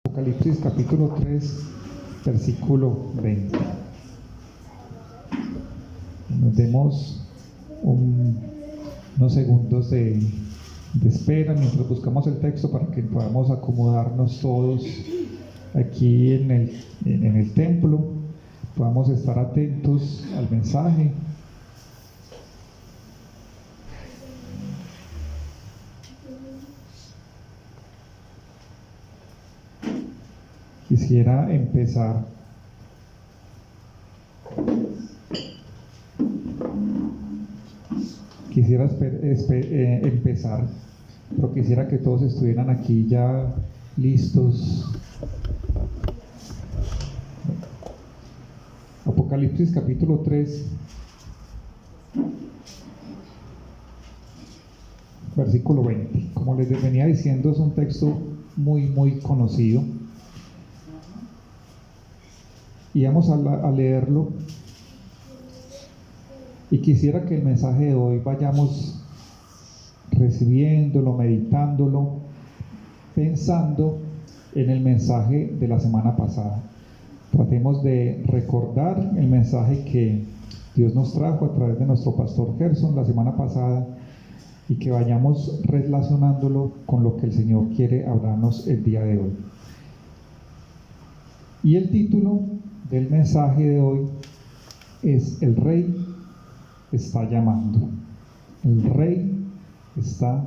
Apocalipsis capítulo 3, versículo 20. Nos demos unos segundos de espera mientras buscamos el texto para que podamos acomodarnos todos aquí en el templo, podamos estar atentos al mensaje. Quisiera empezar pero quisiera que todos estuvieran aquí ya listos. Apocalipsis capítulo 3, versículo 20. Como les venía diciendo, es un texto muy conocido. Y vamos a leerlo. Y quisiera que el mensaje de hoy vayamos recibiéndolo, meditándolo, pensando en el mensaje de la semana pasada. Tratemos de recordar el mensaje que Dios nos trajo a través de nuestro pastor Gerson la semana pasada y que vayamos relacionándolo con lo que el Señor quiere hablarnos el día de hoy. Y el título del mensaje de hoy es: El Rey está llamando. El Rey está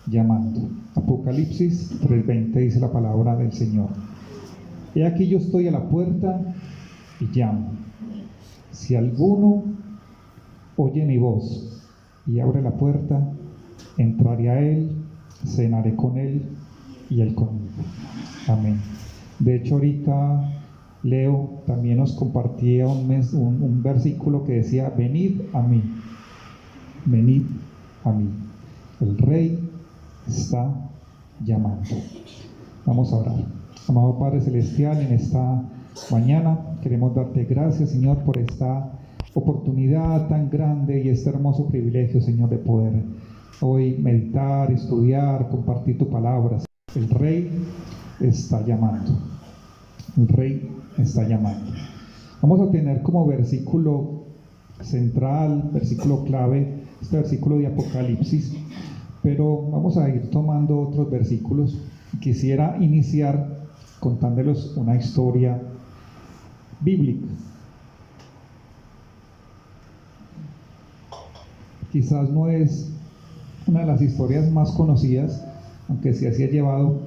llamando. Apocalipsis 3:20 dice la palabra del Señor: He aquí yo estoy a la puerta y llamo. Si alguno oye mi voz y abre la puerta, entraré a él, cenaré con él y él conmigo. Amén. De hecho, ahorita Leo también nos compartía un versículo que decía: venid a mí, venid a mí. El Rey está llamando. Vamos a orar. Amado Padre Celestial, en esta mañana queremos darte gracias, Señor, por esta oportunidad tan grande y este hermoso privilegio, Señor, de poder hoy meditar, estudiar, compartir tu palabra. El Rey está llamando. El Rey está llamando. Vamos a tener como versículo central, versículo clave, este versículo de Apocalipsis, pero vamos a ir tomando otros versículos. Quisiera iniciar contándoles una historia bíblica. Quizás no es una de las historias más conocidas, aunque sí se ha llevado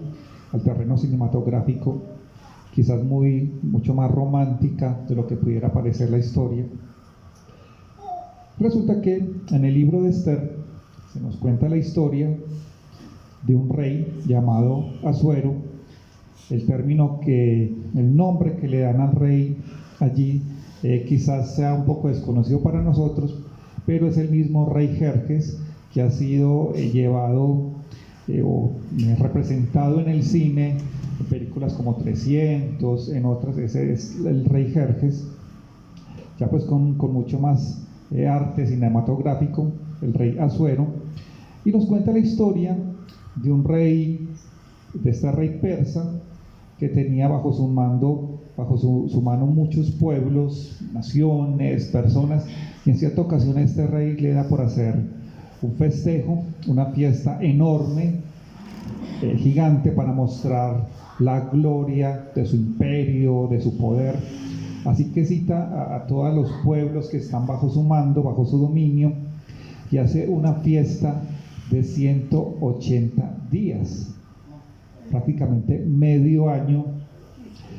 al terreno cinematográfico, quizás mucho más romántica de lo que pudiera parecer la historia. Resulta que en el libro de Esther se nos cuenta la historia de un rey llamado Asuero. El nombre que le dan al rey allí quizás sea un poco desconocido para nosotros, pero es el mismo rey Jerjes que ha sido llevado o representado en el cine, en películas como 300, en otras. Ese es el rey Jerjes, ya pues con mucho más arte cinematográfico, el rey Asuero, y nos cuenta la historia de un rey, de este rey persa, que tenía bajo su mano muchos pueblos, naciones, personas, y en cierta ocasión este rey le da por hacer un festejo, una fiesta enorme, gigante, para mostrar la gloria de su imperio, de su poder. Así que cita a todos los pueblos que están bajo su mando, bajo su dominio, y hace una fiesta de 180 días, prácticamente medio año.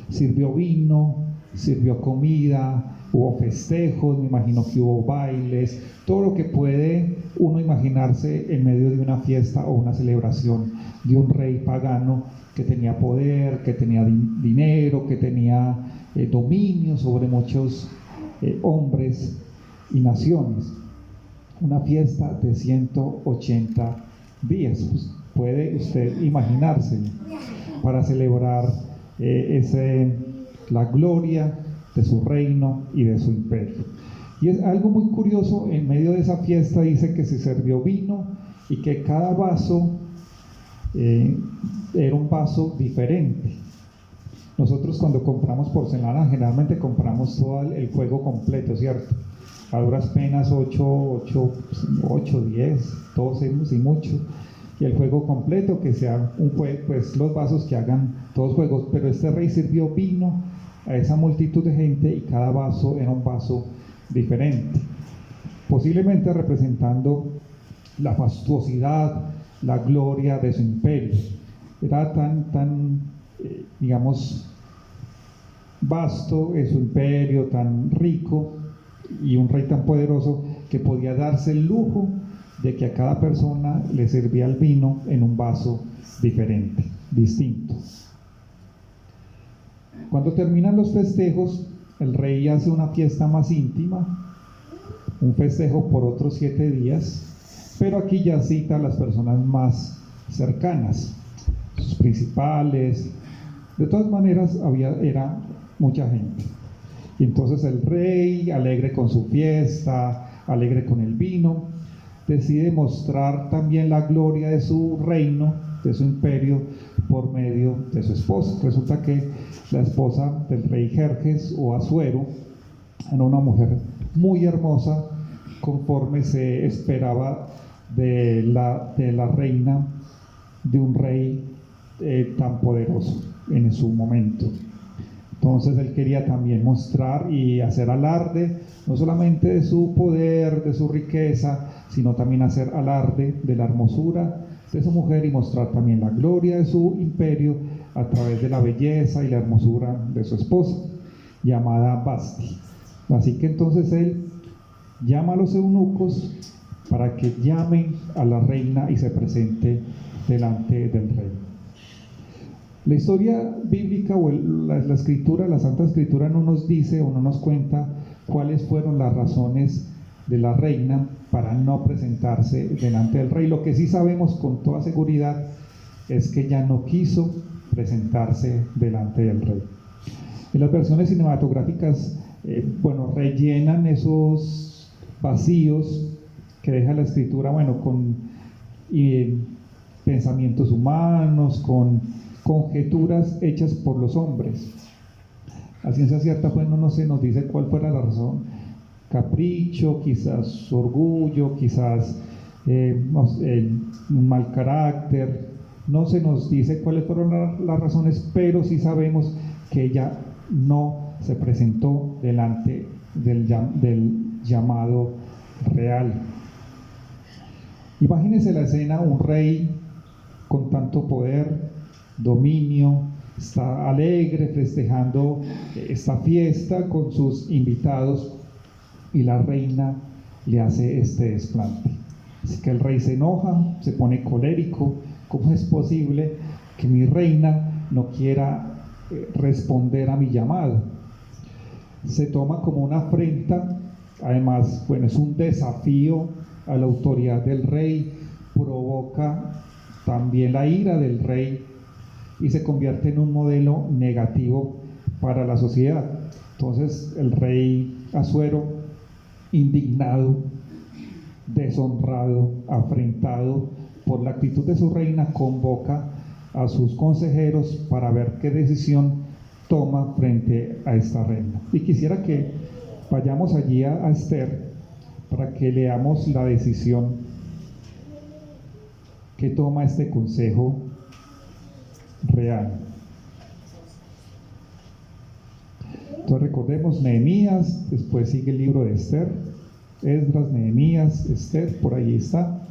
Sirvió vino, sirvió comida, hubo festejos, me imagino que hubo bailes, todo lo que puede uno imaginarse en medio de una fiesta o una celebración de un rey pagano que tenía poder, que tenía dinero, que tenía dominio sobre muchos hombres y naciones. Una fiesta de 180 días, pues puede usted imaginarse, para celebrar la gloria de su reino y de su imperio. Y es algo muy curioso: en medio de esa fiesta dice que se sirvió vino y que cada vaso era un vaso diferente. Nosotros cuando compramos porcelana generalmente compramos todo el juego completo, ¿cierto? A duras penas 8, 10, 12 y mucho. Y el juego completo, que sea un juego, pues los vasos que hagan todos juegos. Pero este rey sirvió vino a esa multitud de gente y cada vaso era un vaso diferente, posiblemente representando la fastuosidad, la gloria de su imperio. Era tan digamos, vasto su imperio, tan rico, y un rey tan poderoso que podía darse el lujo de que a cada persona le servía el vino en un vaso diferente, distinto. Cuando terminan los festejos, el rey hace una fiesta más íntima, un festejo por otros 7 días, pero aquí ya cita a las personas más cercanas, sus principales. De todas maneras, era mucha gente. Y entonces el rey, alegre con su fiesta, alegre con el vino, decide mostrar también la gloria de su reino, de su imperio, por medio de su esposa. Resulta que la esposa del rey Jerjes o Asuero era una mujer muy hermosa, conforme se esperaba de la reina de un rey tan poderoso en su momento. Entonces él quería también mostrar y hacer alarde, no solamente de su poder, de su riqueza, sino también hacer alarde de la hermosura de su mujer y mostrar también la gloria de su imperio a través de la belleza y la hermosura de su esposa, llamada Vasti. Así que entonces él llama a los eunucos para que llamen a la reina y se presente delante del rey. La historia bíblica o la escritura, la Santa Escritura no nos dice o no nos cuenta cuáles fueron las razones de la reina para no presentarse delante del rey. Lo que sí sabemos con toda seguridad es que ella no quiso presentarse delante del rey. En las versiones cinematográficas, rellenan esos vacíos que deja la escritura, con pensamientos humanos, con conjeturas hechas por los hombres. A ciencia cierta, no se nos dice cuál fuera la razón. Capricho, quizás orgullo, quizás un mal carácter. No se nos dice cuáles fueron las razones, pero sí sabemos que ella no se presentó delante del llamado real. Imagínense la escena: un rey con tanto poder, dominio, está alegre festejando esta fiesta con sus invitados, y la reina le hace este desplante. Así que el rey se enoja, se pone colérico. ¿Cómo es posible que mi reina no quiera responder a mi llamado? Se toma como una afrenta. Además, es un desafío a la autoridad del rey, provoca también la ira del rey y se convierte en un modelo negativo para la sociedad. Entonces el rey Asuero, indignado, deshonrado, afrentado por la actitud de su reina, convoca a sus consejeros para ver qué decisión toma frente a esta reina. Y quisiera que vayamos allí a Esther para que leamos la decisión que toma este consejo real. Entonces recordemos Nehemías, después sigue el libro de Esther, Esdras, Nehemías, Esther, por ahí está.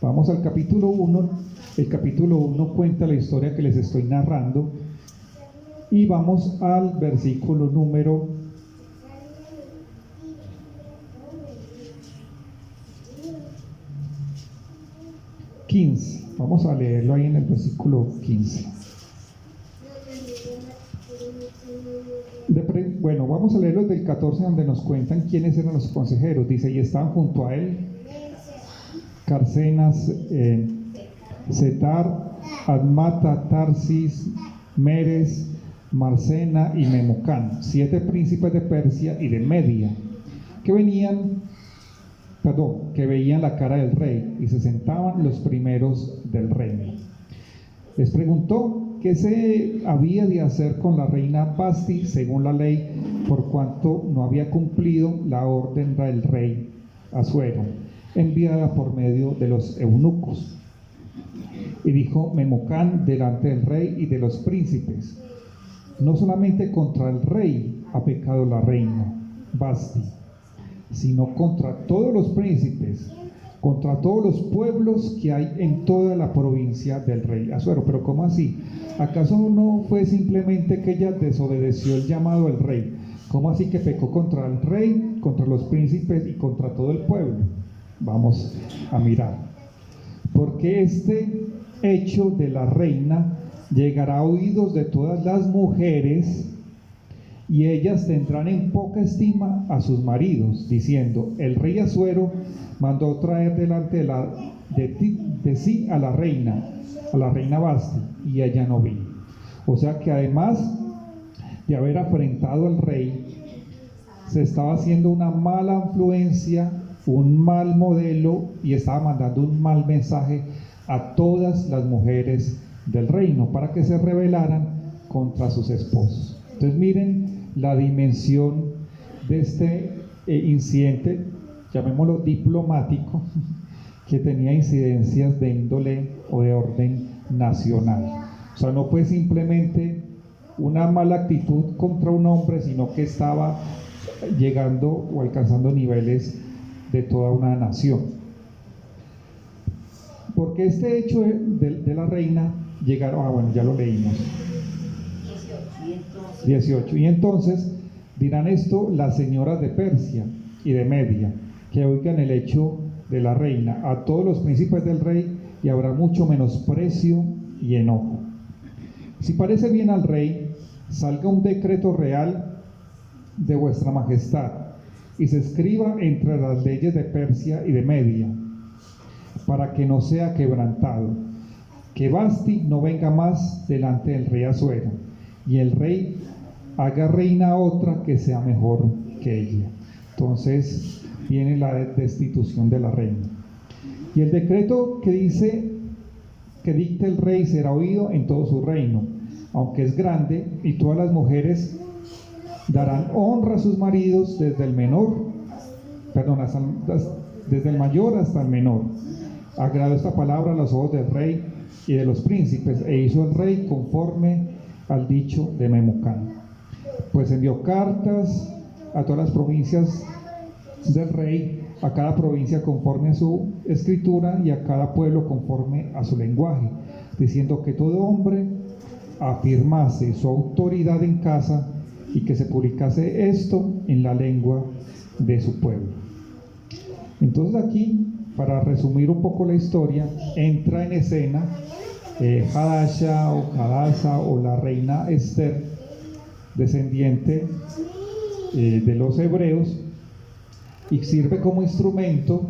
Vamos al capítulo 1. El capítulo 1 cuenta la historia que les estoy narrando, y vamos al versículo número 15. Vamos a leerlo ahí en el versículo 15. Vamos a leerlo desde el 14, donde nos cuentan quiénes eran los consejeros. Dice: y estaban junto a él Carcenas, Setar, Admata, Tarsis, Meres, Marcena y Memucán, 7 príncipes de Persia y de Media, que veían la cara del rey, y se sentaban los primeros del reino. Les preguntó ¿qué se había de hacer con la reina Vasti según la ley, por cuanto no había cumplido la orden del rey Asuero, enviada por medio de los eunucos? Y dijo Memucán delante del rey y de los príncipes: no solamente contra el rey ha pecado la reina Vasti, sino contra todos los príncipes, contra todos los pueblos que hay en toda la provincia del rey Asuero. Pero ¿cómo así? ¿Acaso no fue simplemente que ella desobedeció el llamado del rey? ¿Cómo así que pecó contra el rey, contra los príncipes y contra todo el pueblo? Vamos a mirar. Porque este hecho de la reina llegará a oídos de todas las mujeres, y ellas tendrán en poca estima a sus maridos, diciendo: el rey Asuero mandó traer delante de sí a la reina Vasti, y ella no vino. O sea que además de haber afrentado al rey, se estaba haciendo una mala influencia, un mal modelo, y estaba mandando un mal mensaje a todas las mujeres del reino para que se rebelaran contra sus esposos. Entonces miren la dimensión de este incidente, llamémoslo diplomático, que tenía incidencias de índole o de orden nacional. O sea, no fue simplemente una mala actitud contra un hombre, sino que estaba llegando o alcanzando niveles de toda una nación. Porque este hecho de la reina llegaron, bueno, ya lo leímos. 18. Y entonces dirán esto las señoras de Persia y de Media, que oigan el hecho de la reina, a todos los príncipes del rey, y habrá mucho menosprecio y enojo. Si parece bien al rey, salga un decreto real de vuestra majestad, y se escriba entre las leyes de Persia y de Media, para que no sea quebrantado, que Vasti no venga más delante del rey Asuero, y el rey haga reina a otra que sea mejor que ella. Entonces viene la destitución de la reina. Y el decreto que dice que dicte el rey será oído en todo su reino, aunque es grande, y todas las mujeres darán honra a sus maridos desde el mayor hasta el menor. Agradó esta palabra a los ojos del rey y de los príncipes, e hizo el rey conforme al dicho de Memucán. Pues envió cartas a todas las provincias del rey, a cada provincia conforme a su escritura y a cada pueblo conforme a su lenguaje, diciendo que todo hombre afirmase su autoridad en casa y que se publicase esto en la lengua de su pueblo. Entonces aquí, para resumir un poco la historia, entra en escena Hadasha o Hadasa o la reina Esther, descendiente de los hebreos, y sirve como instrumento.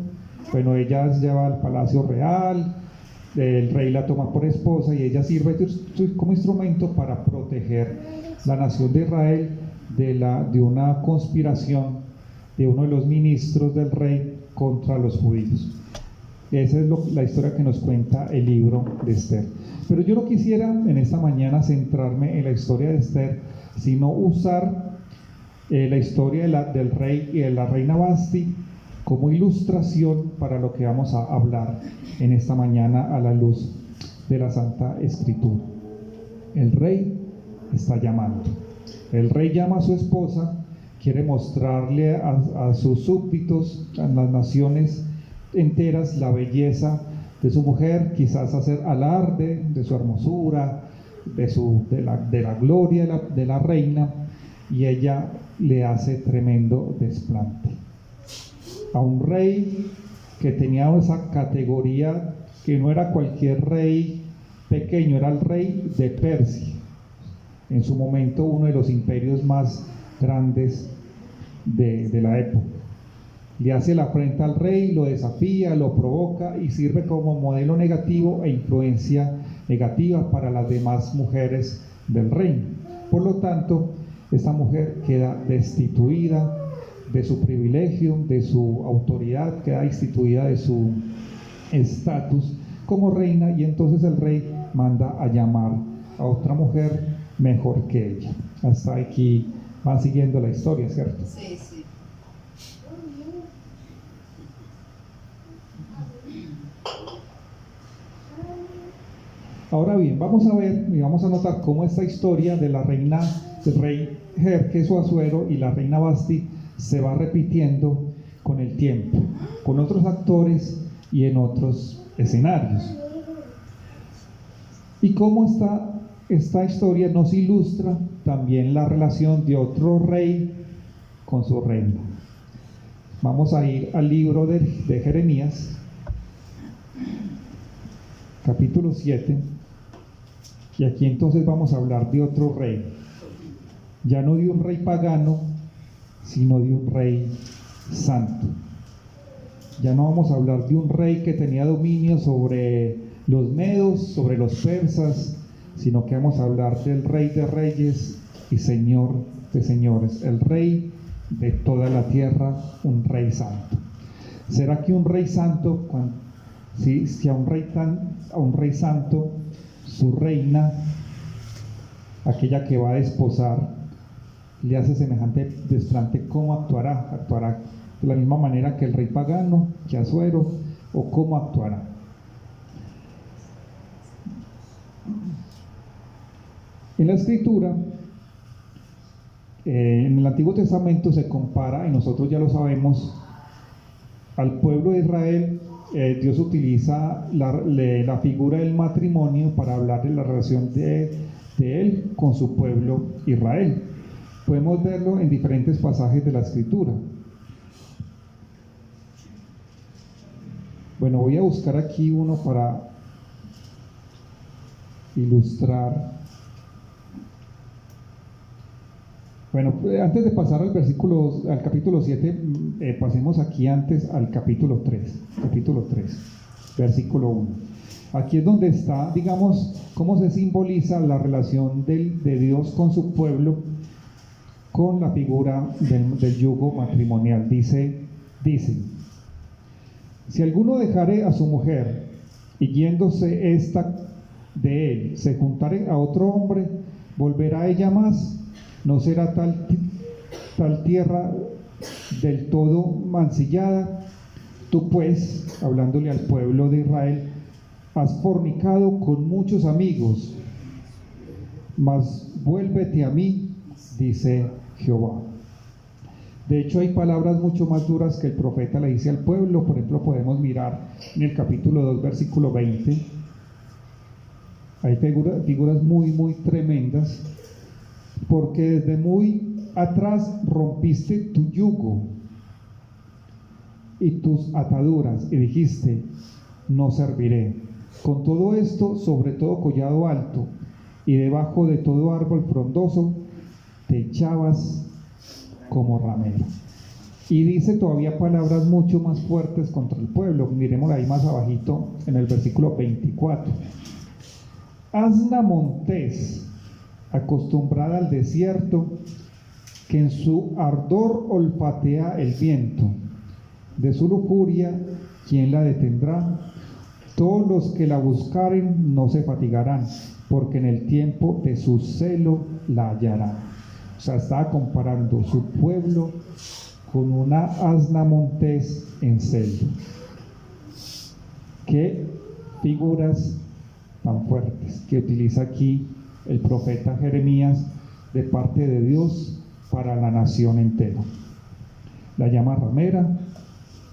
Bueno, ella lleva al palacio real, el rey la toma por esposa y ella sirve como instrumento para proteger la nación de Israel de una conspiración de uno de los ministros del rey contra los judíos. Esa es la historia que nos cuenta el libro de Esther. Pero yo no quisiera en esta mañana centrarme en la historia de Esther, sino usar la historia del rey y de la reina Vasti como ilustración para lo que vamos a hablar en esta mañana a la luz de la Santa Escritura. El rey está llamando. El rey llama a su esposa, quiere mostrarle a sus súbditos, a las naciones enteras, la belleza de su mujer, quizás hacer alarde de su hermosura, de la gloria de la reina, y ella le hace tremendo desplante. A un rey que tenía esa categoría, que no era cualquier rey pequeño, era el rey de Persia, en su momento uno de los imperios más grandes de la época. Le hace la afrenta al rey, lo desafía, lo provoca y sirve como modelo negativo e influencia negativa para las demás mujeres del reino. Por lo tanto, esta mujer queda destituida de su privilegio, de su autoridad, queda destituida de su estatus como reina, y entonces el rey manda a llamar a otra mujer mejor que ella. Hasta aquí va siguiendo la historia, ¿cierto? Sí, sí. Ahora bien, vamos a ver y vamos a notar cómo esta historia de la reina, del rey Jerjes o Asuero y la reina Vasti se va repitiendo con el tiempo, con otros actores y en otros escenarios. Y cómo esta historia nos ilustra también la relación de otro rey con su reina. Vamos a ir al libro de Jeremías, capítulo 7, y aquí entonces vamos a hablar de otro rey, ya no de un rey pagano, sino de un rey santo. Ya no vamos a hablar de un rey que tenía dominio sobre los medos, sobre los persas, sino que vamos a hablar del rey de reyes y señor de señores, el rey de toda la tierra, un rey santo. ¿Será que un rey santo, si a un rey santo, su reina, aquella que va a desposar, le hace semejante desplante, cómo actuará? ¿Actuará de la misma manera que el rey pagano, que Asuero, o cómo actuará? En la escritura, en el Antiguo Testamento se compara, y nosotros ya lo sabemos, al pueblo de Israel. Dios utiliza la figura del matrimonio para hablar de la relación de él con su pueblo Israel. Podemos verlo en diferentes pasajes de la escritura. Bueno, voy a buscar aquí uno para ilustrar. Bueno, antes de pasar al capítulo 7, pasemos aquí antes al capítulo 3, versículo 1. Aquí es donde está, digamos, cómo se simboliza la relación de Dios con su pueblo, con la figura del yugo matrimonial. Dice, si alguno dejare a su mujer y yéndose esta de él, se juntare a otro hombre, volverá ella más. No será tal tierra del todo mancillada. Tú pues, hablándole al pueblo de Israel, has fornicado con muchos amigos, mas vuélvete a mí, dice Jehová. De hecho, hay palabras mucho más duras que el profeta le dice al pueblo. Por ejemplo, podemos mirar en el capítulo 2, versículo 20. Hay figuras muy, muy tremendas. Porque desde muy atrás rompiste tu yugo y tus ataduras y dijiste, no serviré. Con todo esto, sobre todo collado alto y debajo de todo árbol frondoso, te echabas como ramero. Y dice todavía palabras mucho más fuertes contra el pueblo. Miremos ahí más abajito en el versículo 24. Asna montés, acostumbrada al desierto, que en su ardor olfatea el viento. De su lujuria, ¿quién la detendrá? Todos los que la buscaren no se fatigarán, porque en el tiempo de su celo la hallarán. O sea, estaba comparando su pueblo con una asna montés en celo. Qué figuras tan fuertes que utiliza aquí el profeta Jeremías de parte de Dios para la nación entera. La llama ramera,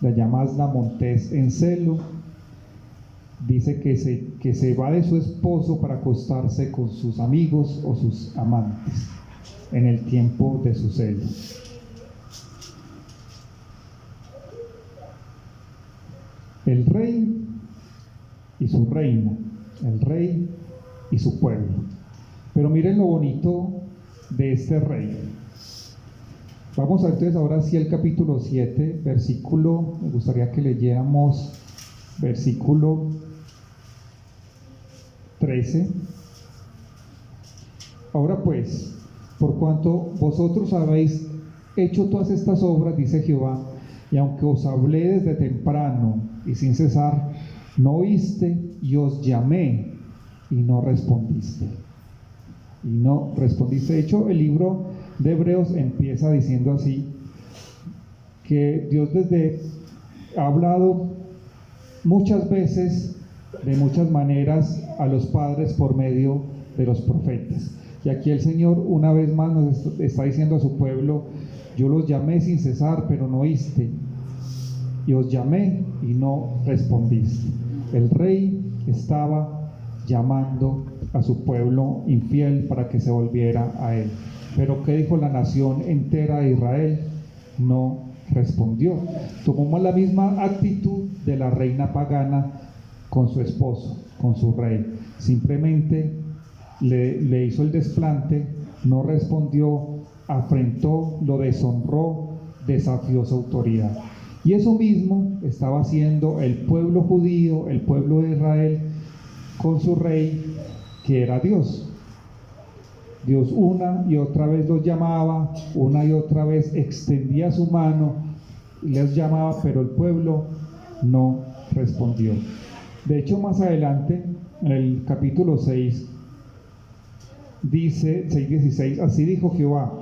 la llama asna montés en celo. Dice que se va de su esposo para acostarse con sus amigos o sus amantes en el tiempo de su celo. El rey y su reina, el rey y su pueblo. Pero miren lo bonito de este rey. Vamos a entonces ahora sí al capítulo 7, me gustaría que leyéramos versículo 13. Ahora pues, por cuanto vosotros habéis hecho todas estas obras, dice Jehová, y aunque os hablé desde temprano y sin cesar, no oíste, y os llamé y no respondiste. y no respondiste. De hecho, el libro de Hebreos empieza diciendo así, que Dios ha hablado muchas veces, de muchas maneras, a los padres por medio de los profetas. Y aquí el Señor una vez más nos está diciendo a su pueblo: yo los llamé sin cesar, pero no oíste, y os llamé y no respondiste. El rey estaba llamando a su pueblo infiel para que se volviera a él. Pero ¿qué dijo la nación entera de Israel? No respondió. Tomamos la misma actitud de la reina pagana con su esposo, con su rey. Simplemente le hizo el desplante, no respondió, afrentó, lo deshonró, desafió su autoridad. Y eso mismo estaba haciendo el pueblo judío, el pueblo de Israel, con su rey, que era Dios. Dios una y otra vez los llamaba, una y otra vez extendía su mano y les llamaba, pero el pueblo no respondió. De hecho, más adelante, en el capítulo 6, dice 6:16, así dijo Jehová: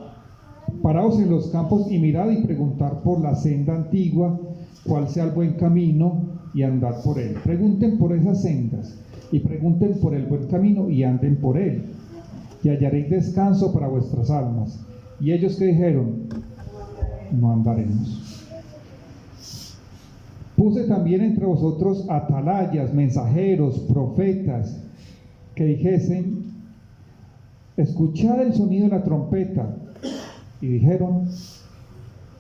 paraos en los campos y mirad y preguntad por la senda antigua, cuál sea el buen camino, y andad por él. Pregunten por esas sendas, y pregunten por el buen camino, y anden por él, y hallaréis descanso para vuestras almas. Y ellos que dijeron: no andaremos. Puse también entre vosotros atalayas, mensajeros, profetas, que dijesen: escuchad el sonido de la trompeta. Y dijeron: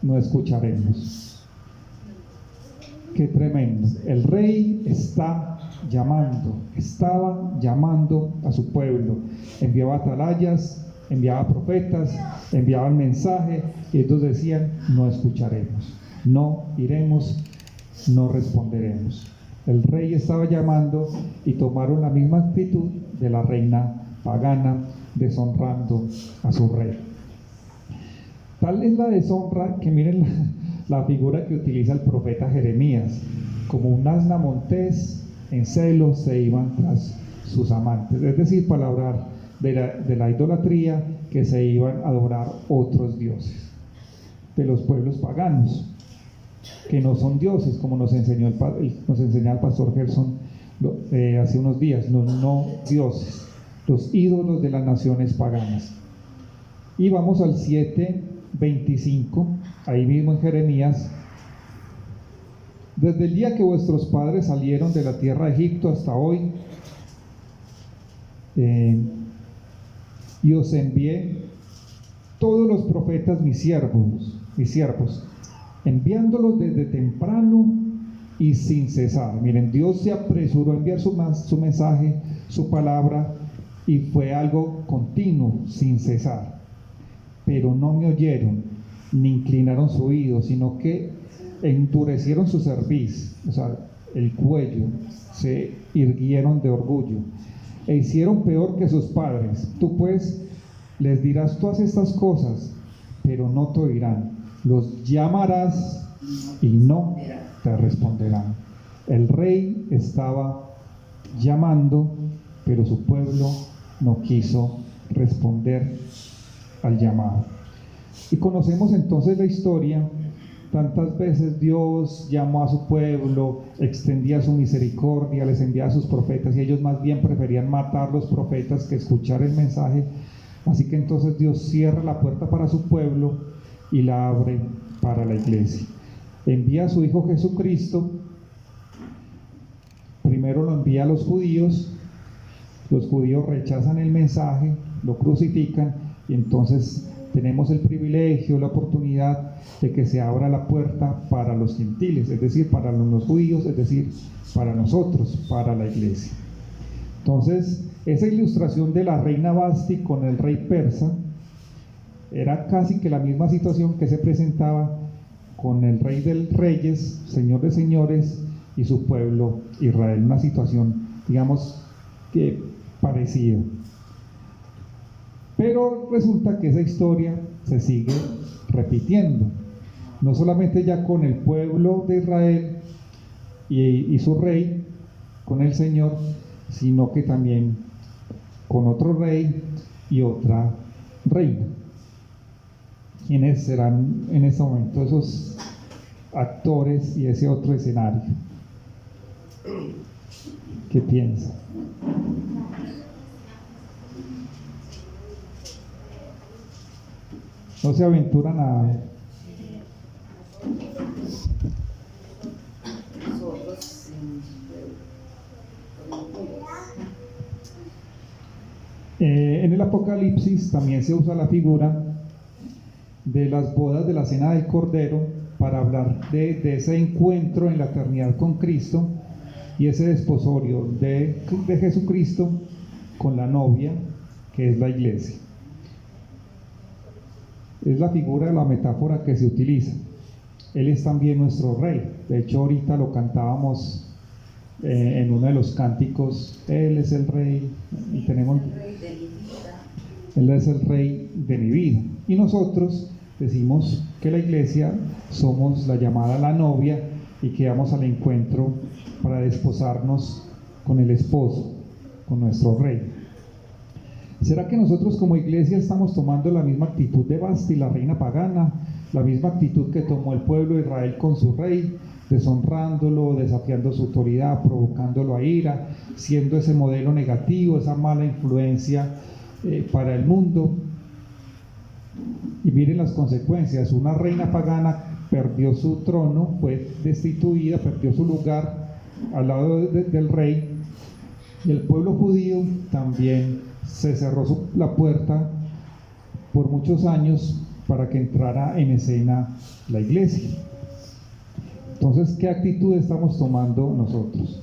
no escucharemos. Qué tremendo. El rey estaba llamando a su pueblo. Enviaba atalayas, enviaba profetas, enviaba el mensaje, y ellos decían: no escucharemos, no iremos, no responderemos. El rey estaba llamando y tomaron la misma actitud de la reina pagana, deshonrando a su rey. Tal es la deshonra que miren la figura que utiliza el profeta Jeremías. Como un asna montés, en celos se iban tras sus amantes. Es decir, para hablar de la idolatría, que se iban a adorar otros dioses de los pueblos paganos, que no son dioses, como nos enseña el pastor Gerson hace unos días, los no dioses, los ídolos de las naciones paganas. Y vamos al 7:25, ahí mismo en Jeremías: desde el día que vuestros padres salieron de la tierra de Egipto hasta hoy, y os envié todos los profetas mis siervos, enviándolos desde temprano y sin cesar. Miren, Dios se apresuró a enviar su mensaje, su palabra, y fue algo continuo, sin cesar. Pero no me oyeron, ni inclinaron su oído, sino que endurecieron su cerviz, o sea, el cuello, se irguieron de orgullo, e hicieron peor que sus padres. Tú pues les dirás todas estas cosas, pero no te oirán. Los llamarás y no te responderán. El rey estaba llamando, pero su pueblo no quiso responder al llamado. Y conocemos entonces la historia. Tantas veces Dios llamó a su pueblo, extendía su misericordia, les enviaba a sus profetas, y ellos más bien preferían matar los profetas que escuchar el mensaje. Así que entonces Dios cierra la puerta para su pueblo y la abre para la iglesia. Envía a su Hijo Jesucristo. Primero lo envía a los judíos rechazan el mensaje, lo crucifican, y entonces tenemos el privilegio, la oportunidad de que se abra la puerta para los gentiles, es decir, para los judíos, es decir, para nosotros, para la iglesia. Entonces, esa ilustración de la reina Vasti con el rey persa era casi que la misma situación que se presentaba con el rey de reyes, señor de señores, y su pueblo Israel. Una situación, digamos, que parecida. Pero resulta que esa historia se sigue repitiendo, no solamente ya con el pueblo de Israel y su rey, con el Señor, sino que también con otro rey y otra reina. ¿Quiénes serán en este momento esos actores y ese otro escenario? ¿Qué piensan? No se aventuran a... En el Apocalipsis también se usa la figura de las bodas de la Cena del Cordero para hablar de ese encuentro en la eternidad con Cristo y ese desposorio de Jesucristo con la novia, que es la iglesia. Es la figura, la metáfora que se utiliza. Él es también nuestro rey. De hecho, ahorita lo cantábamos en uno de los cánticos. Él es el rey y tenemos... Él es el rey de mi vida. Y nosotros decimos que la iglesia somos la llamada la novia y que vamos al encuentro para desposarnos con el esposo, con nuestro rey. ¿Será que nosotros como iglesia estamos tomando la misma actitud de Basti, la reina pagana, la misma actitud que tomó el pueblo de Israel con su rey, deshonrándolo, desafiando su autoridad, provocándolo a ira, siendo ese modelo negativo, esa mala influencia para el mundo? Y miren las consecuencias. Una reina pagana perdió su trono, fue destituida, perdió su lugar al lado del rey, y el pueblo judío también se cerró la puerta por muchos años para que entrara en escena la iglesia. Entonces, ¿qué actitud estamos tomando nosotros?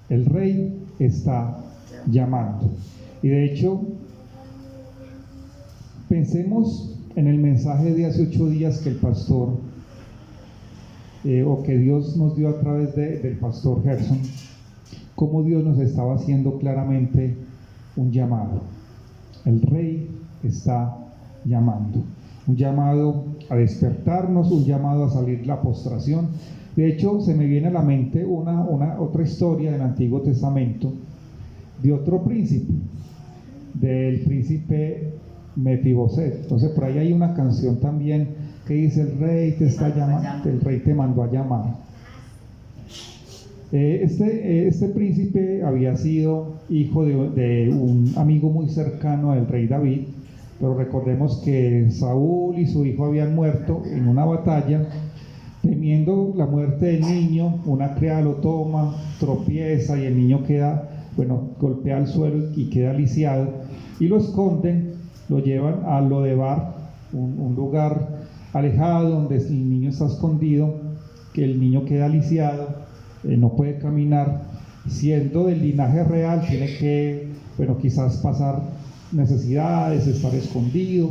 El rey está llamando. Y de hecho, pensemos en el mensaje de hace 8 días que el pastor, o que Dios nos dio a través del pastor Gerson, cómo Dios nos estaba haciendo claramente un llamado. El rey está llamando, un llamado a despertarnos, un llamado a salir de la postración. De hecho, se me viene a la mente otra historia del Antiguo Testamento de otro príncipe, del príncipe Mefiboset. Entonces por ahí hay una canción también que dice: el rey te está llamando, el rey te mandó a llamar. Este príncipe había sido hijo de un amigo muy cercano del rey David, pero recordemos que Saúl y su hijo habían muerto en una batalla. Temiendo la muerte del niño, una criada lo toma, tropieza y el niño queda, golpea al suelo y queda lisiado, y lo esconden, lo llevan a Lodebar, un lugar alejado donde el niño está escondido, que el niño queda lisiado, no puede caminar, siendo del linaje real, tiene que, quizás pasar necesidades, estar escondido.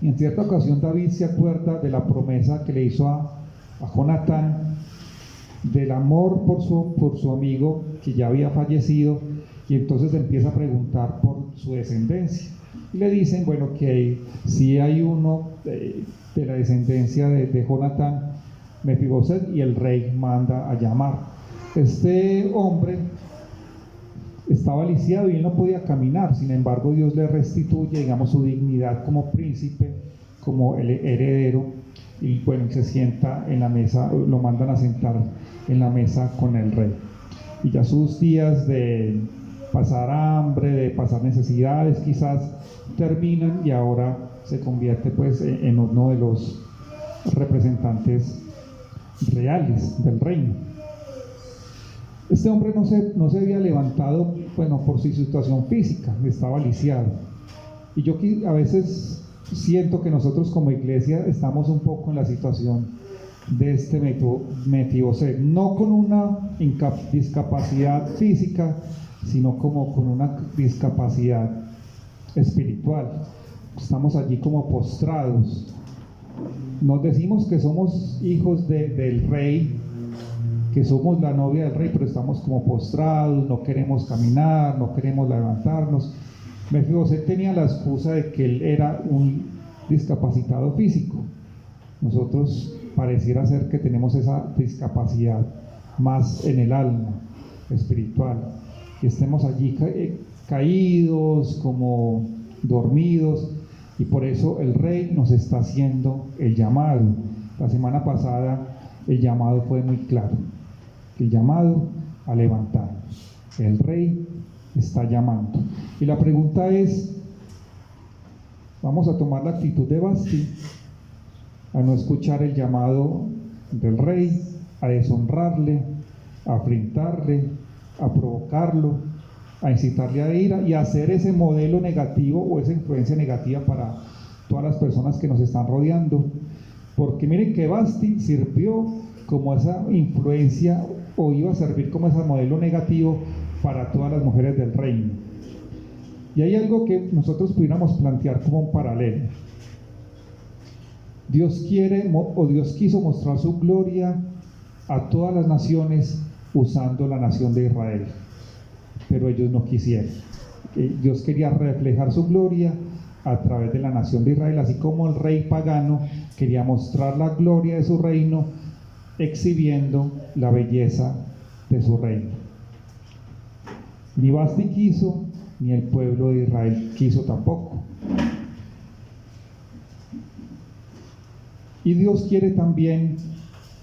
Y en cierta ocasión David se acuerda de la promesa que le hizo a Jonatán, del amor por su amigo que ya había fallecido, y entonces empieza a preguntar por su descendencia. Y le dicen, que si hay uno de la descendencia de Jonatán, Mefiboset, y el rey manda a llamar. Este hombre estaba lisiado y él no podía caminar, sin embargo Dios le restituye, su dignidad como príncipe, como el heredero, y se sienta en la mesa, lo mandan a sentar en la mesa con el rey. Y ya sus días de pasar hambre, de pasar necesidades quizás terminan, y ahora se convierte en uno de los representantes reales del reino. Este hombre no se había levantado, por su situación física, estaba lisiado. Y yo a veces siento que nosotros como iglesia estamos un poco en la situación de este Mefiboset, no con una discapacidad física, sino como con una discapacidad espiritual. Estamos allí como postrados. Nos decimos que somos hijos del rey, que somos la novia del rey, pero estamos como postrados, no queremos caminar, no queremos levantarnos. Mefiboset tenía la excusa de que él era un discapacitado físico. Nosotros pareciera ser que tenemos esa discapacidad más en el alma espiritual, que estemos allí caídos, como dormidos, y por eso el Rey nos está haciendo el llamado. La semana pasada el llamado fue muy claro, el llamado a levantarnos. El Rey está llamando. Y la pregunta es, ¿vamos a tomar la actitud de Vasti a no escuchar el llamado del Rey, a deshonrarle, a afrentarle, a provocarlo, a incitarle a ira y a hacer ese modelo negativo o esa influencia negativa para todas las personas que nos están rodeando? Porque miren que Vasti sirvió como esa influencia, o iba a servir como ese modelo negativo para todas las mujeres del reino. Y hay algo que nosotros pudiéramos plantear como un paralelo. Dios quiere, o Dios quiso mostrar su gloria a todas las naciones usando la nación de Israel, pero ellos no quisieron. Dios quería reflejar su gloria a través de la nación de Israel, así como el rey pagano quería mostrar la gloria de su reino, exhibiendo la belleza de su reino. Ni Vasti quiso, ni el pueblo de Israel quiso tampoco. Y Dios quiere también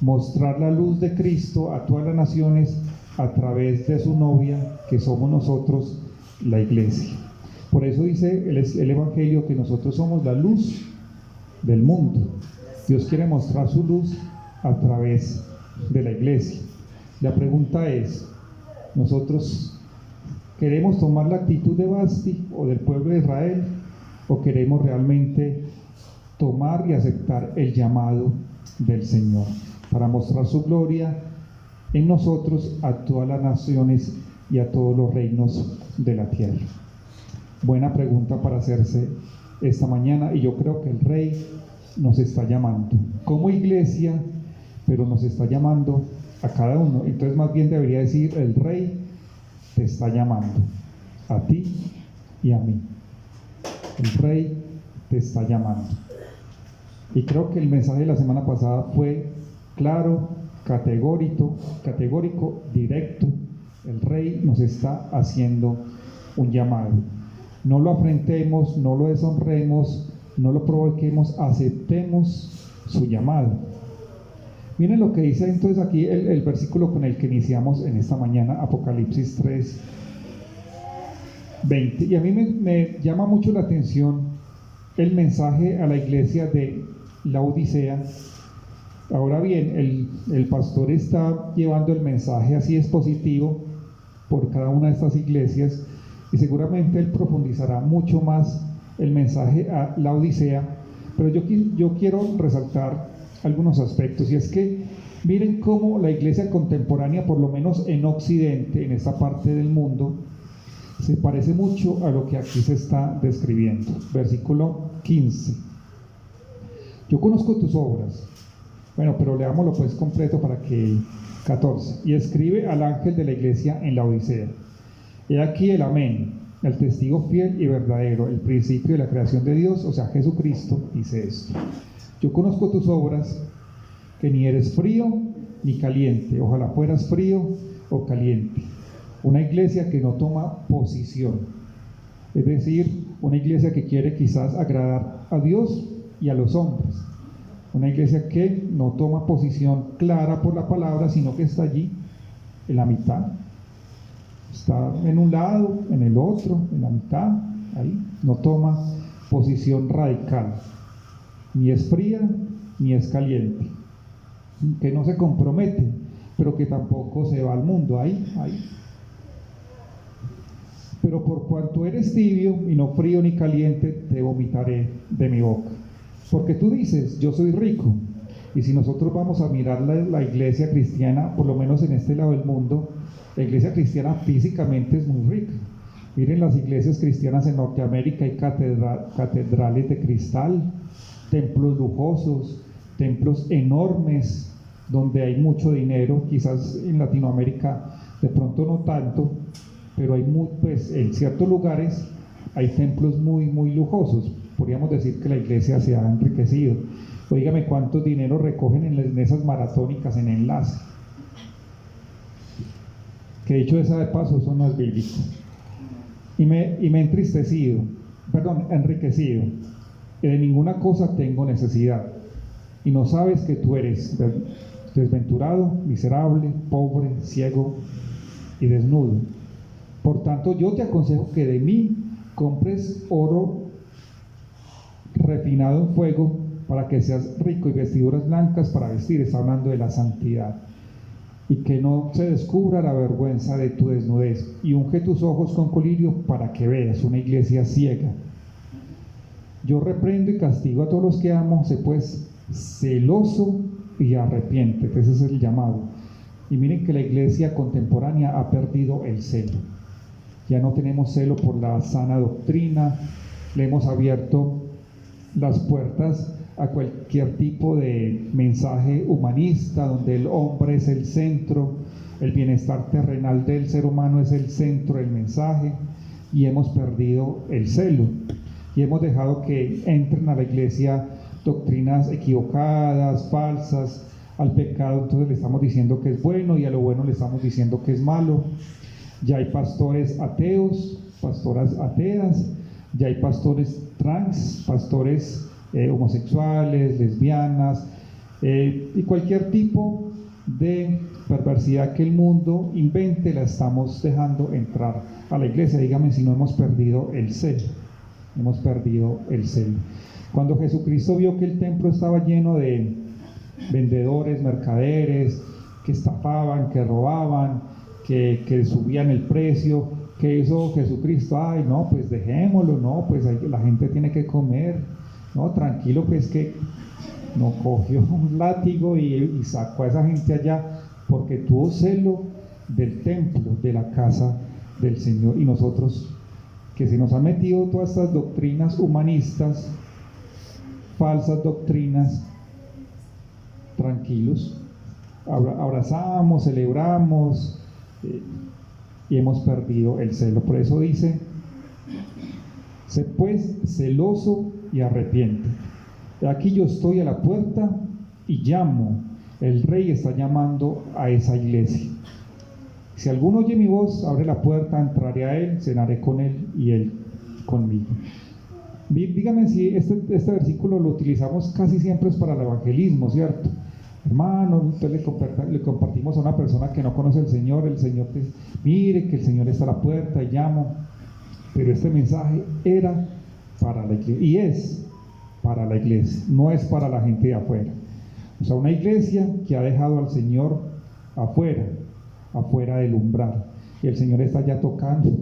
mostrar la luz de Cristo a todas las naciones a través de su novia, que somos nosotros, la iglesia. Por eso dice el Evangelio que nosotros somos la luz del mundo. Dios quiere mostrar su luz a través de la iglesia. La pregunta es, ¿nosotros queremos tomar la actitud de Vasti o del pueblo de Israel, o queremos realmente tomar y aceptar el llamado del Señor para mostrar su gloria en nosotros a todas las naciones y a todos los reinos de la tierra? Buena pregunta para hacerse esta mañana, y yo creo que el Rey nos está llamando como iglesia, pero nos está llamando a cada uno. Entonces más bien debería decir, el Rey te está llamando a ti y a mí. El Rey te está llamando. Y creo que el mensaje de la semana pasada fue claro, categórico, directo. El Rey nos está haciendo un llamado. No lo afrentemos, no lo deshonremos, no lo provoquemos, aceptemos su llamado. Miren lo que dice entonces aquí el versículo con el que iniciamos en esta mañana, Apocalipsis 3, 20. Y a mí me llama mucho la atención el mensaje a la iglesia de Laodicea. Ahora bien, el pastor está llevando el mensaje así expositivo por cada una de estas iglesias, y seguramente él profundizará mucho más el mensaje a Laodicea, pero yo quiero resaltar algunos aspectos, y es que miren cómo la iglesia contemporánea, por lo menos en Occidente, en esta parte del mundo, se parece mucho a lo que aquí se está describiendo. Versículo 15. Yo conozco tus obras. Bueno, pero leámoslo pues completo para que... 14. Y escribe al ángel de la iglesia en Laodicea: he aquí el amén, el testigo fiel y verdadero, el principio de la creación de Dios, o sea, Jesucristo, dice esto: yo conozco tus obras, que ni eres frío ni caliente. Ojalá fueras frío o caliente. Una iglesia que no toma posición, es decir, una iglesia que quiere quizás agradar a Dios y a los hombres. Una iglesia que no toma posición clara por la palabra, sino que está allí en la mitad. Está en un lado, en el otro, en la mitad, ahí. No toma posición radical. Ni es fría, ni es caliente. Que no se compromete, pero que tampoco se va al mundo, ahí. Pero por cuanto eres tibio y no frío ni caliente, te vomitaré de mi boca. Porque tú dices, yo soy rico. Y si nosotros vamos a mirar la iglesia cristiana, por lo menos en este lado del mundo, la iglesia cristiana físicamente es muy rica. Miren las iglesias cristianas en Norteamérica, hay catedrales de cristal, templos lujosos, templos enormes, donde hay mucho dinero. Quizás en Latinoamérica de pronto no tanto, pero hay pues en ciertos lugares hay templos muy, muy lujosos. Podríamos decir que la iglesia se ha enriquecido. Oígame cuántos dinero recogen en esas maratónicas en Enlace. Que dicho esa de paso, eso no es bíblico. y me he enriquecido, y de ninguna cosa tengo necesidad, y no sabes que tú eres desventurado, miserable, pobre, ciego y desnudo. Por tanto, yo te aconsejo que de mí compres oro refinado en fuego, para que seas rico, y vestiduras blancas para vestir. Está hablando de la santidad. Y que no se descubra la vergüenza de tu desnudez, y unge tus ojos con colirio para que veas. Una iglesia ciega. Yo reprendo y castigo a todos los que amo, sé pues celoso y arrepiéntete. Ese es el llamado. Y miren que la iglesia contemporánea ha perdido el celo. Ya no tenemos celo por la sana doctrina, le hemos abierto las puertas a cualquier tipo de mensaje humanista, donde el hombre es el centro, el bienestar terrenal del ser humano es el centro del mensaje, y hemos perdido el celo, y hemos dejado que entren a la iglesia doctrinas equivocadas, falsas. Al pecado entonces le estamos diciendo que es bueno, y a lo bueno le estamos diciendo que es malo. Ya hay pastores ateos, pastoras ateas, ya hay pastores trans, pastores homosexuales, lesbianas, y cualquier tipo de perversidad que el mundo invente la estamos dejando entrar a la iglesia. Dígame si no hemos perdido el celo. Hemos perdido el celo. Cuando Jesucristo vio que el templo estaba lleno de vendedores, mercaderes, que estafaban, que robaban, que subían el precio, ¿qué hizo Jesucristo? Ay, no, pues dejémoslo, no, pues la gente tiene que comer, no, tranquilo, pues que no cogió un látigo y sacó a esa gente allá, porque tuvo celo del templo, de la casa del Señor. Y nosotros, que se nos han metido todas estas doctrinas humanistas, falsas doctrinas, tranquilos, abrazamos, celebramos, y hemos perdido el celo. Por eso dice: sé pues celoso y arrepiente. Aquí yo estoy a la puerta y llamo. El Rey está llamando a esa iglesia. Si alguno oye mi voz, abre la puerta, entraré a él, cenaré con él y él conmigo. Dígame si este versículo lo utilizamos casi siempre es para el evangelismo, ¿cierto? Hermano, entonces le compartimos a una persona que no conoce al Señor, el Señor te dice: mire que el Señor está a la puerta y llamo. Pero este mensaje era para la iglesia, y es para la iglesia, no es para la gente de afuera. O sea, una iglesia que ha dejado al Señor afuera del umbral, y el Señor está ya tocando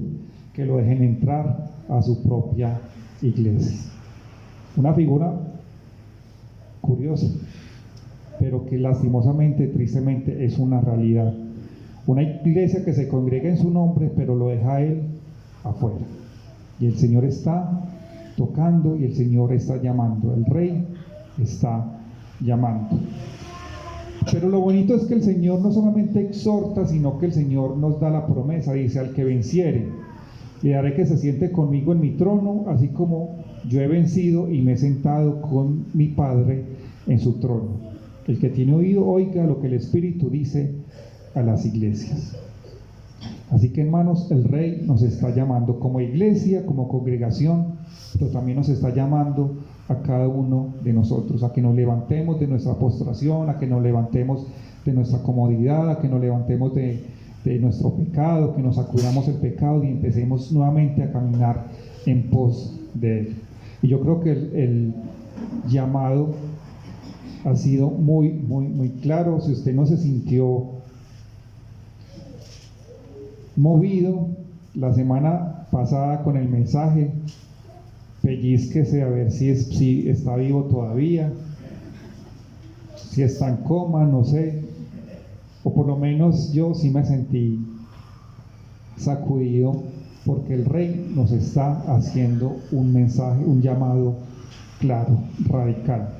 que lo dejen entrar a su propia iglesia. Una figura curiosa, pero que lastimosamente, tristemente, es una realidad. Una iglesia que se congrega en su nombre, pero lo deja a él afuera. Y el Señor está tocando, y el Señor está llamando, el Rey está llamando. Pero lo bonito es que el Señor no solamente exhorta, sino que el Señor nos da la promesa. Dice: al que venciere, le haré que se siente conmigo en mi trono, así como yo he vencido y me he sentado con mi Padre en su trono. El que tiene oído, oiga lo que el Espíritu dice a las iglesias. Así que, hermanos, el Rey nos está llamando como iglesia, como congregación, pero también nos está llamando a cada uno de nosotros, a que nos levantemos de nuestra postración, a que nos levantemos de nuestra comodidad, a que nos levantemos de nuestro pecado, que nos sacudamos el pecado y empecemos nuevamente a caminar en pos de él. Y yo creo que el llamado ha sido muy, muy, muy claro. Si usted no se sintió movido la semana pasada con el mensaje, pellizquese a ver si está vivo todavía, si está en coma, no sé, o por lo menos yo sí me sentí sacudido, porque el Rey nos está haciendo un mensaje, un llamado claro, radical.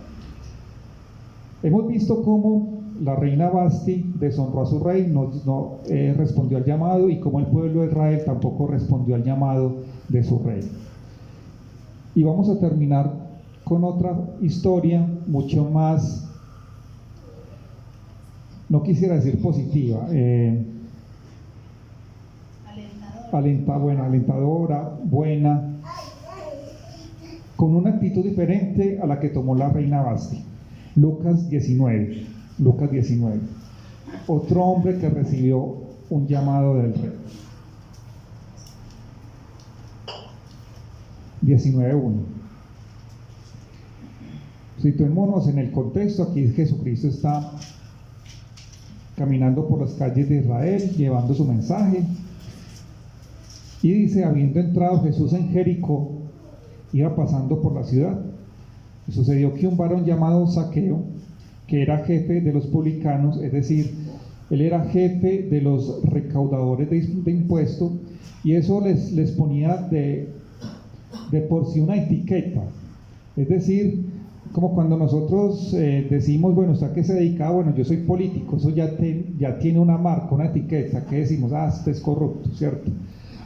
Hemos visto cómo la reina Vasti deshonró a su rey, no respondió al llamado, y cómo el pueblo de Israel tampoco respondió al llamado de su rey. Y vamos a terminar con otra historia mucho más, no quisiera decir positiva, alentadora, buena, con una actitud diferente a la que tomó la reina Vasti. Lucas 19. Otro hombre que recibió un llamado del rey. 19:1. Situémonos en el contexto. Aquí Jesucristo está caminando por las calles de Israel, llevando su mensaje. Y dice, habiendo entrado Jesús en Jericó, iba pasando por la ciudad. Y sucedió que un varón llamado Zaqueo, que era jefe de los publicanos, es decir, él era jefe de los recaudadores de impuestos, y eso les ponía de por sí una etiqueta. Es decir, como cuando nosotros decimos, bueno, ¿usted a qué se dedica? Bueno, yo soy político. Eso ya tiene una marca, una etiqueta, que decimos, este es corrupto, ¿cierto?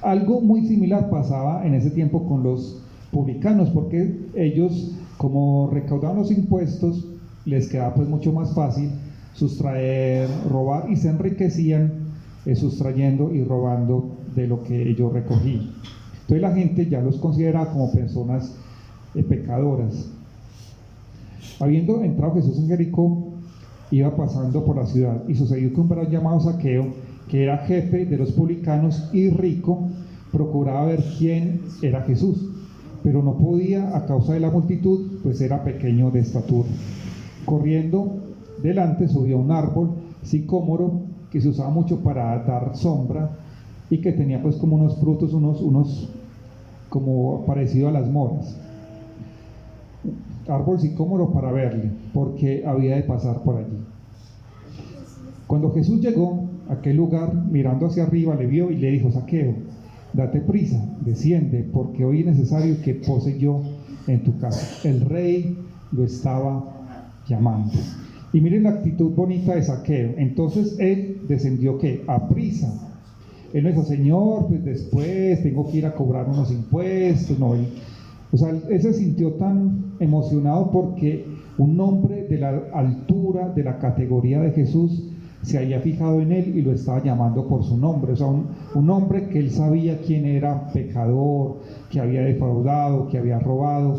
Algo muy similar pasaba en ese tiempo con los publicanos, porque ellos, como recaudaban los impuestos, les quedaba pues mucho más fácil sustraer, robar, y se enriquecían sustrayendo y robando de lo que ellos recogían. Entonces la gente ya los consideraba como personas pecadoras. Habiendo entrado Jesús en Jericó, iba pasando por la ciudad, y sucedió que un varón llamado Zaqueo, que era jefe de los publicanos y rico, procuraba ver quién era Jesús, pero no podía a causa de la multitud, pues era pequeño de estatura. Corriendo delante, subió a un árbol sicómoro que se usaba mucho para dar sombra, y que tenía pues como unos frutos, unos como parecido a las moras. Árbol sicómoro para verle, porque había de pasar por allí. Cuando Jesús llegó a aquel lugar, mirando hacia arriba, le vio y le dijo: Zaqueo, date prisa, desciende, porque hoy es necesario que pose yo en tu casa. El rey lo estaba llamando. Y miren la actitud bonita de Zaqueo. Entonces él descendió, ¿qué? A prisa. Él no dijo: Señor, pues después tengo que ir a cobrar unos impuestos. No, él se sintió tan emocionado porque un hombre de la altura, de la categoría de Jesús, se había fijado en él y lo estaba llamando por su nombre. O sea, un hombre que él sabía quién era, pecador, que había defraudado, que había robado.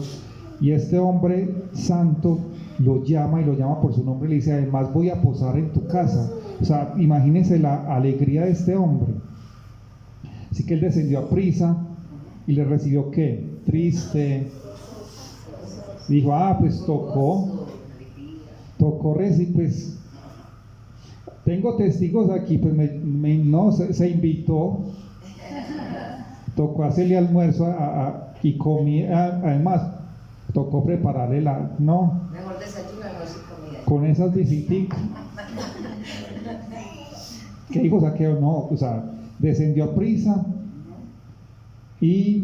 Y este hombre santo lo llama y lo llama por su nombre y le dice: además voy a posar en tu casa. O sea, imagínense la alegría de este hombre. Así que él descendió a prisa y le recibió, ¿qué? Triste. Dijo: pues tocó recibir, pues tengo testigos aquí, pues se invitó, tocó hacerle almuerzo y comida, además tocó prepararle mejor desayuno, almuerzo y comida. Con esas visitas. ¿Qué dijo Zaqueo? No, o sea, descendió a prisa y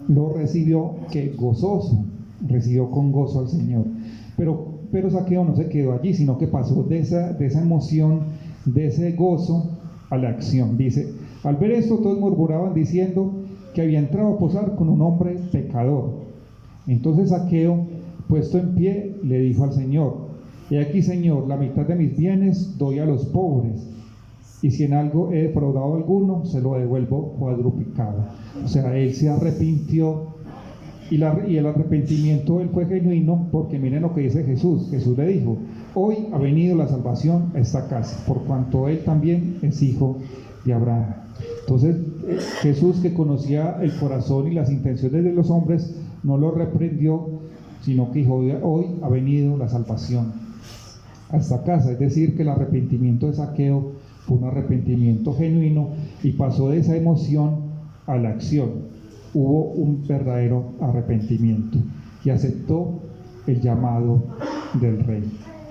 lo recibió gozoso, recibió con gozo al Señor. Pero Zaqueo no se quedó allí, sino que pasó de esa emoción, de ese gozo a la acción. Dice: al ver esto, todos murmuraban diciendo que había entrado a posar con un hombre pecador. Entonces Zaqueo, puesto en pie, le dijo al Señor: he aquí, Señor, la mitad de mis bienes doy a los pobres, y si en algo he defraudado a alguno, se lo devuelvo cuadruplicado. O sea, él se arrepintió, y el arrepentimiento de él fue genuino, porque miren lo que dice Jesús. Jesús le dijo: hoy ha venido la salvación a esta casa, por cuanto él también es hijo de Abraham. Entonces Jesús, que conocía el corazón y las intenciones de los hombres, no lo reprendió, sino que dijo: hoy ha venido la salvación a esta casa. Es decir, que el arrepentimiento de Zaqueo fue un arrepentimiento genuino y pasó de esa emoción a la acción. Hubo un verdadero arrepentimiento y aceptó el llamado del rey.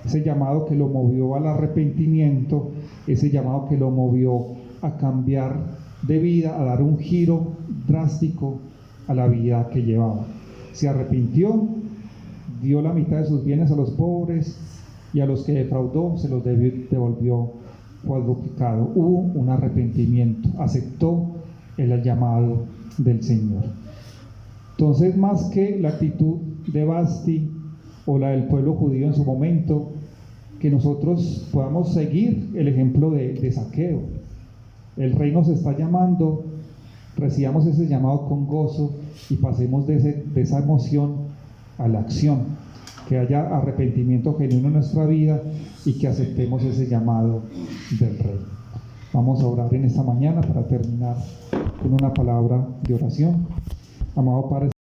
Ese llamado que lo movió al arrepentimiento, ese llamado que lo movió a cambiar de vida, a dar un giro drástico a la vida que llevaba. Se arrepintió, dio la mitad de sus bienes a los pobres, y a los que defraudó se los devolvió cuadruplicado. Hubo un arrepentimiento, aceptó el llamado del Señor. Entonces, más que la actitud de Vasti o la del pueblo judío en su momento, que nosotros podamos seguir el ejemplo de Zaqueo. El rey nos está llamando recibamos ese llamado con gozo y pasemos de esa emoción a la acción, que haya arrepentimiento genuino en nuestra vida y que aceptemos ese llamado del Rey. Vamos a orar en esta mañana para terminar con una palabra de oración. Amado Padre